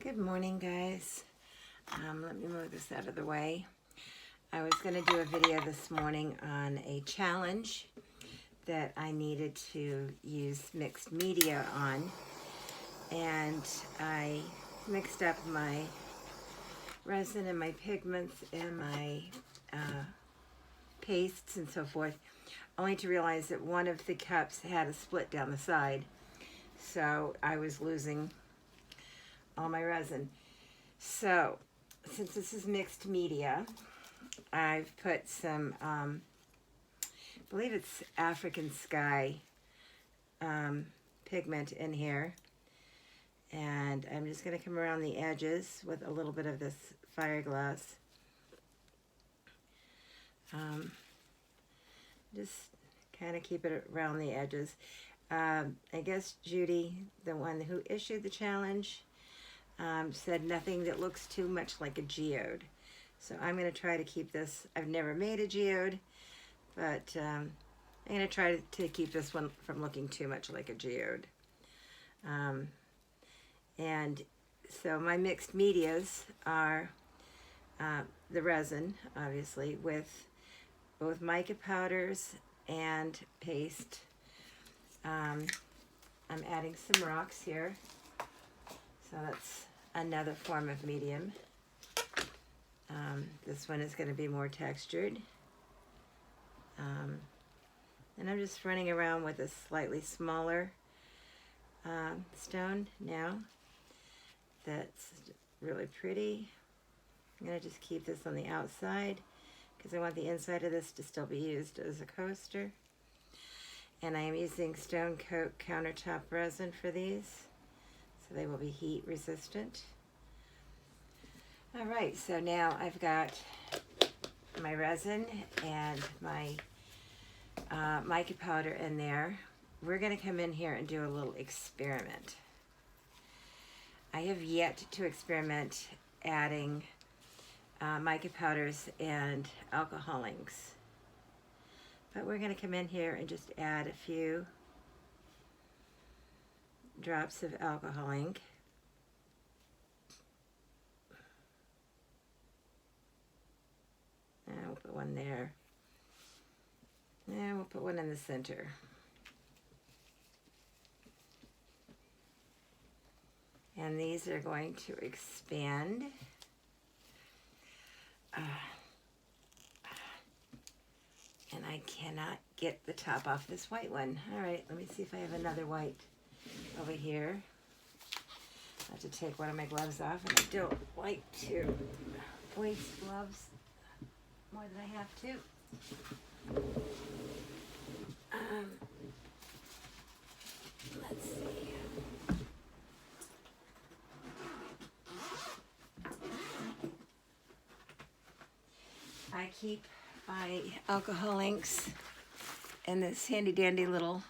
Good morning, guys. Let me move this out of the way. I was going to do a video this morning on a challenge that I needed to use mixed media on, and I mixed up my resin and my pigments and my pastes and so forth, only to realize that one of the cups had a split down the side, so I was losing all my resin. So since this is mixed media, I've put some I believe it's African Sky pigment in here, and I'm just going to come around the edges with a little bit of this fire glass. Just kind of keep it around the edges. I guess Judy, the one who issued the challenge, said nothing that looks too much like a geode. So I'm going to try to keep this. I've never made a geode, but I'm going to try to keep this one from looking too much like a geode. And so my mixed medias are the resin, obviously, with both mica powders and paste. I'm adding some rocks here. So that's another form of medium. This one is going to be more textured. And I'm just running around with a slightly smaller stone now. That's really pretty. I'm going to just keep this on the outside because I want the inside of this to still be used as a coaster. And I am using Stone Coat countertop resin for these, so they will be heat resistant. All right, so now I've got my resin and my mica powder in there. We're going to come in here and do a little experiment. I have yet to experiment adding mica powders and alcohol inks, but we're going to come in here and just add a few drops of alcohol ink. And we'll put one there. And we'll put one in the center. And these are going to expand. And I cannot get the top off this white one. All right, let me see if I have another white over here. I have to take one of my gloves off, and I don't like to waste gloves more than I have to. Let's see. I keep my alcohol inks in this handy dandy little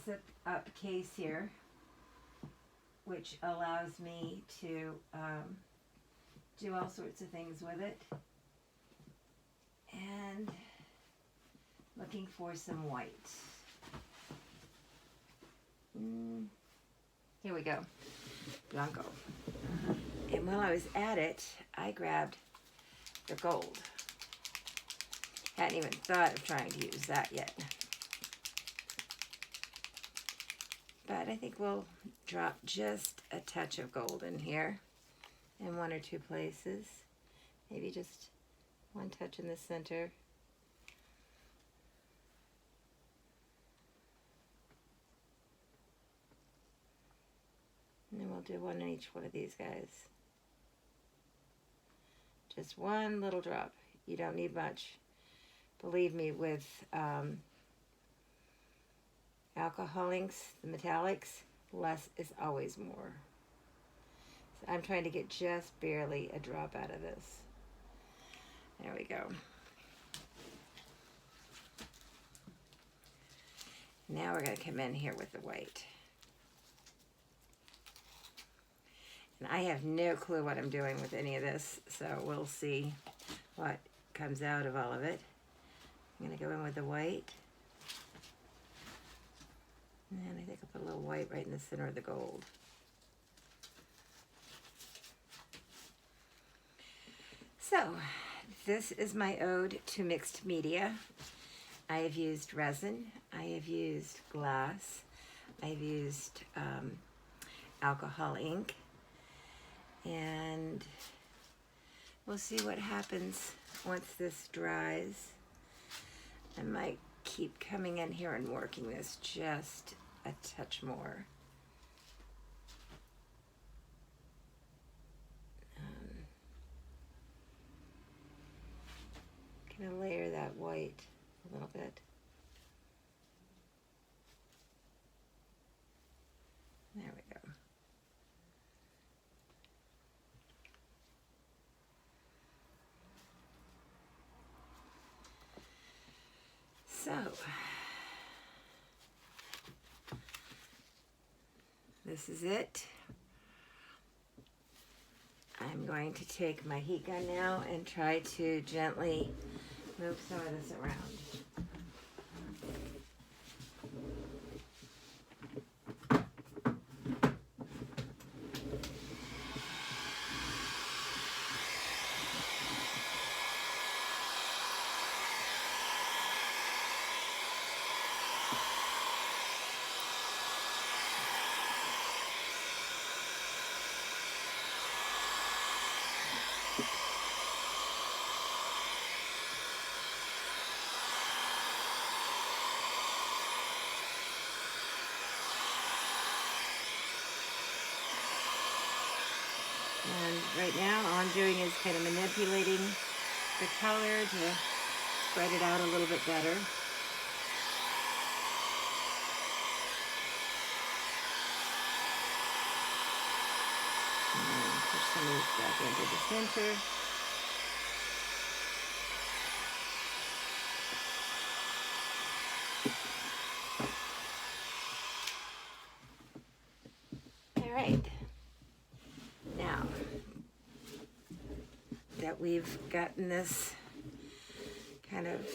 zip up case here, which allows me to do all sorts of things with it. And looking for some white. Here we go, Blanco. And while I was at it, I grabbed the gold. Hadn't even thought of trying to use that yet. But I think we'll drop just a touch of gold in here in one or two places. Maybe just one touch in the center. And then we'll do one in each one of these guys. Just one little drop. You don't need much. Believe me, with alcohol inks, the metallics, less is always more. So I'm trying to get just barely a drop out of this. There we go. Now we're going to come in here with the white. And I have no clue what I'm doing with any of this, so we'll see what comes out of all of it. I'm going to go in with the white. And I think I'll put a little white right in the center of the gold. So, this is my ode to mixed media. I have used resin, I have used glass, I've used alcohol ink, and we'll see what happens once this dries. I might keep coming in here and working this just a touch more. Gonna layer that white a little bit. There we go. So, this is it. I'm going to take my heat gun now and try to gently move some of this around. And right now, all I'm doing is kind of manipulating the color to spread it out a little bit better. And push some of this back into the center. All right. Now that we've gotten this kind of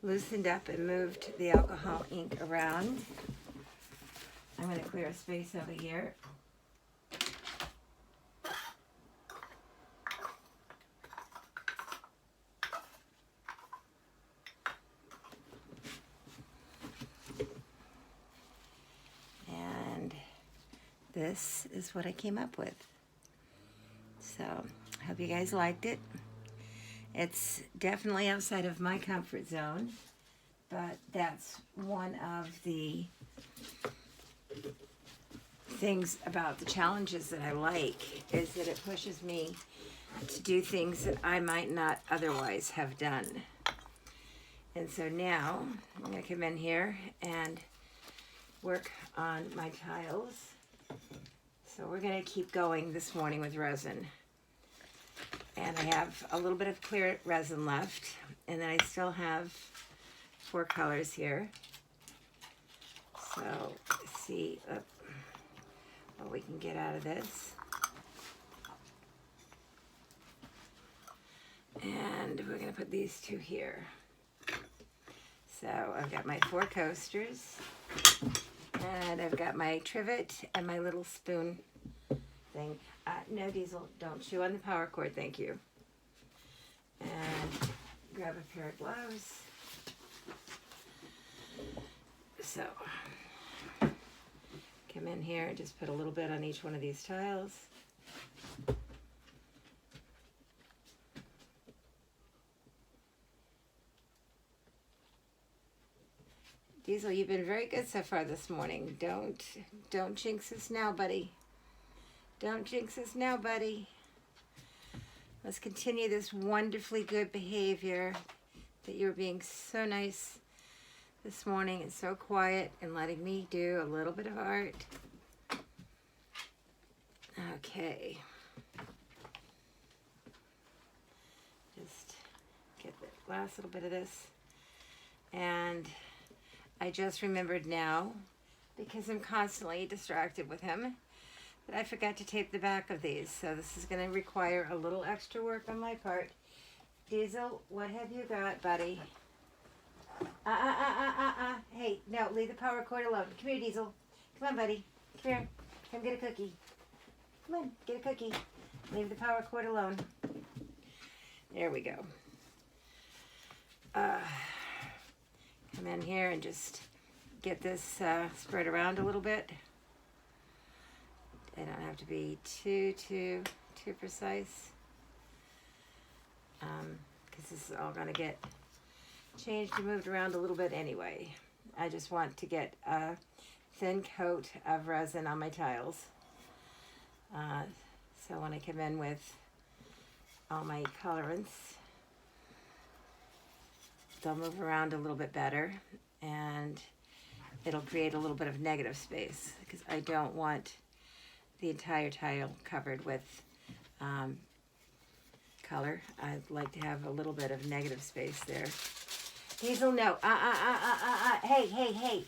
loosened up and moved the alcohol ink around, I'm going to clear a space over here. And this is what I came up with. So, I hope you guys liked it. It's definitely outside of my comfort zone, but that's one of the things about the challenges that I like, is that it pushes me to do things that I might not otherwise have done. And so now, I'm going to come in here and work on my tiles. So we're going to keep going this morning with resin. And I have a little bit of clear resin left, and then I still have 4 colors here. So let's see what we can get out of this. And we're going to put these 2 here. So I've got my 4 coasters, and I've got my trivet and my little spoon thing. No, Diesel, don't chew on the power cord, thank you. And grab a pair of gloves. So, come in here and just put a little bit on each one of these tiles. Diesel, you've been very good so far this morning. Don't jinx us now, buddy. Don't jinx us now, buddy. Let's continue this wonderfully good behavior that you're being so nice this morning and so quiet and letting me do a little bit of art. Okay. Just get the last little bit of this. And I just remembered now, because I'm constantly distracted with him, that I forgot to tape the back of these. So this is going to require a little extra work on my part. Diesel, what have you got, buddy? Hey, no, leave the power cord alone. Come here, Diesel. Come on, buddy. Come here. Come get a cookie. Come on, get a cookie. Leave the power cord alone. There we go. Come in here and just get this spread around a little bit. I don't have to be too precise, because this is all going to get changed and moved around a little bit anyway. I just want to get a thin coat of resin on my tiles. So when I come in with all my colorants, they'll move around a little bit better, and it'll create a little bit of negative space, because I don't want the entire tile covered with color. I'd like to have a little bit of negative space there. Hazel, no. Hey.